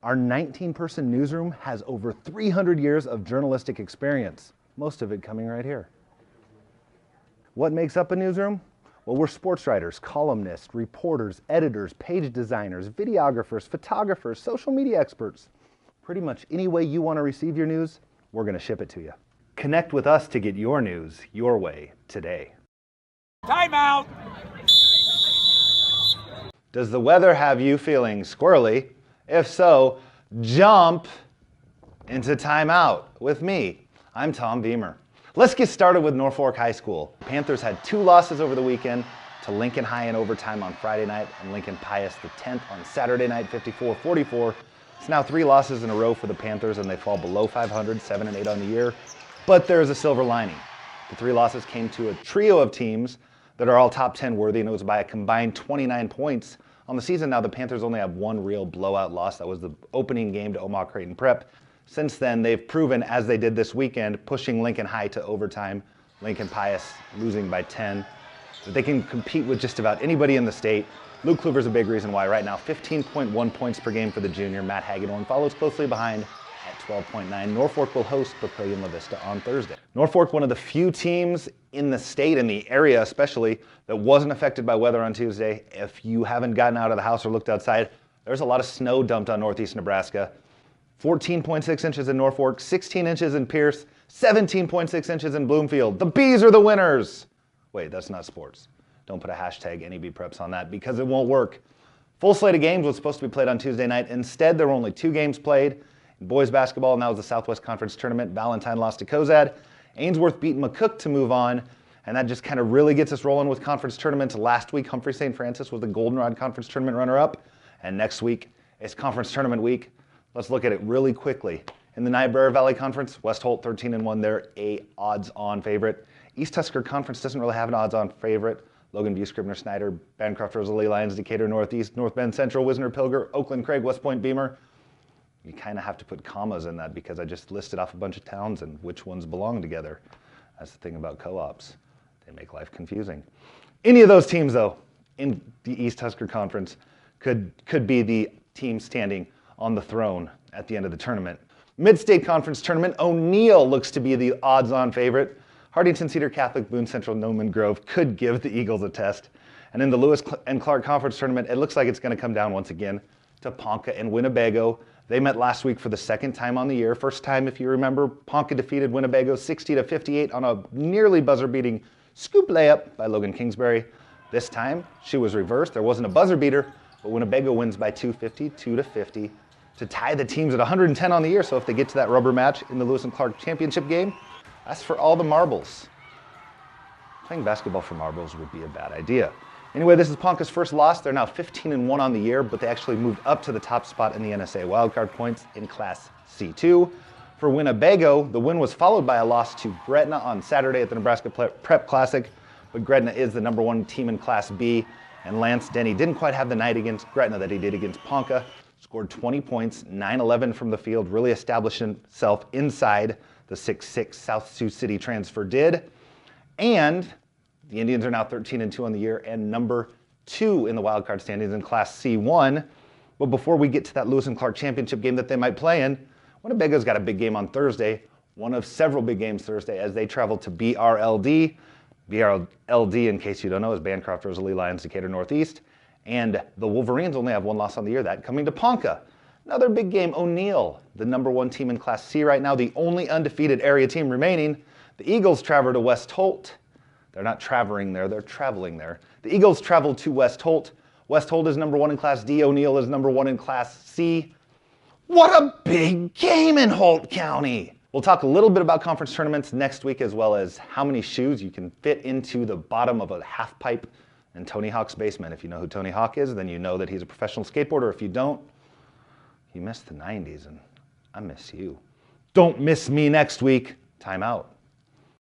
Our 19-person newsroom has over 300 years of journalistic experience, most of it coming right here. What makes up a newsroom? Well, we're sports writers, columnists, reporters, editors, page designers, videographers, photographers, social media experts. Pretty much any way you want to receive your news, we're going to ship it to you. Connect with us to get your news your way today. Timeout! Does the weather have you feeling squirrely? If so, jump into timeout with me. I'm Tom Behmer. Let's get started with Norfolk High School. Panthers had 2 losses over the weekend to Lincoln High in overtime on Friday night and Lincoln Pius X on Saturday night, 54-44. It's now 3 losses in a row for the Panthers, and they fall below 500, 7-8 on the year. But there's a silver lining. The 3 losses came to a trio of teams that are all top 10 worthy, and it was by a combined 29 points. On the season now, the Panthers only have 1 real blowout loss. That was the opening game to Omaha Creighton Prep. Since then, they've proven, as they did this weekend, pushing Lincoln High to overtime, Lincoln Pius losing by 10, that they can compete with just about anybody in the state. Luke Kluver's a big reason why. Right now, 15.1 points per game for the junior. Matt Hagedorn follows closely behind at 12.9. Norfolk will host Papillion La Vista on Thursday. Norfolk, one of the few teams in the state, in the area especially, that wasn't affected by weather on Tuesday. If you haven't gotten out of the house or looked outside, there's a lot of snow dumped on northeast Nebraska. 14.6 inches in Norfolk, 16 inches in Pierce, 17.6 inches in Bloomfield. The Bees are the winners. Wait, that's not sports. Don't put a hashtag NEBPreps on that because it won't work. Full slate of games was supposed to be played on Tuesday night. Instead, there were only 2 games played. In boys basketball, and that was the Southwest Conference Tournament. Valentine lost to Cozad. Ainsworth beat McCook to move on. And that just kind of really gets us rolling with conference tournaments. Last week, Humphrey St. Francis was the Goldenrod Conference Tournament runner-up. And next week, it's conference tournament week. Let's look at it really quickly. In the Niobrara Valley Conference, West Holt 13-1. They're a odds-on favorite. East Husker Conference doesn't really have an odds-on favorite. Logan View, Scribner, Snyder, Bancroft, Rosalie, Lions, Decatur, Northeast, North Bend Central, Wisner, Pilger, Oakland, Craig, West Point, Beamer. You kind of have to put commas in that because I just listed off a bunch of towns and which ones belong together. That's the thing about co-ops. They make life confusing. Any of those teams, though, in the East Husker Conference could be the team standing on the throne at the end of the tournament. Mid-State Conference Tournament, O'Neill looks to be the odds-on favorite. Hardington, Cedar Catholic, Boone Central, Noman Grove could give the Eagles a test. And in the Lewis and Clark Conference Tournament, it looks like it's going to come down once again to Ponca and Winnebago. They met last week for the 2nd time on the year. First time, if you remember, Ponca defeated Winnebago 60-58 on a nearly buzzer-beating scoop layup by Logan Kingsbury. This time, she was reversed. There wasn't a buzzer beater, but Winnebago wins by 52-50 to tie the teams at 110 on the year. So if they get to that rubber match in the Lewis and Clark championship game, that's for all the marbles. Playing basketball for marbles would be a bad idea. Anyway, this is Ponca's first loss. They're now 15-1 on the year, but they actually moved up to the top spot in the NSA wildcard points in Class C2. For Winnebago, the win was followed by a loss to Gretna on Saturday at the Nebraska Prep Classic, but Gretna is the #1 team in Class B, and Lance Denny didn't quite have the night against Gretna that he did against Ponca. Scored 20 points, 9-11 from the field, really established himself inside the 6'6" South Sioux City transfer did. And the Indians are now 13-2 on the year and #2 in the wildcard standings in Class C1. But before we get to that Lewis and Clark championship game that they might play in, Winnebago's got a big game on Thursday, one of several big games Thursday as they travel to BRLD. BRLD, in case you don't know, is Bancroft, Rosalie, Lions, Decatur, Northeast. And the Wolverines only have 1 loss on the year, that coming to Ponca. Another big game, O'Neill, the #1 team in Class C right now, the only undefeated area team remaining. The Eagles travel to West Holt. They're not traveling there, they're traveling there. The Eagles travel to West Holt. West Holt is #1 in Class D. O'Neill is #1 in Class C. What a big game in Holt County! We'll talk a little bit about conference tournaments next week, as well as how many shoes you can fit into the bottom of a half pipe in Tony Hawk's basement. If you know who Tony Hawk is, then you know that he's a professional skateboarder. If you don't, you missed the 90s, and I miss you. Don't miss me next week. Time out.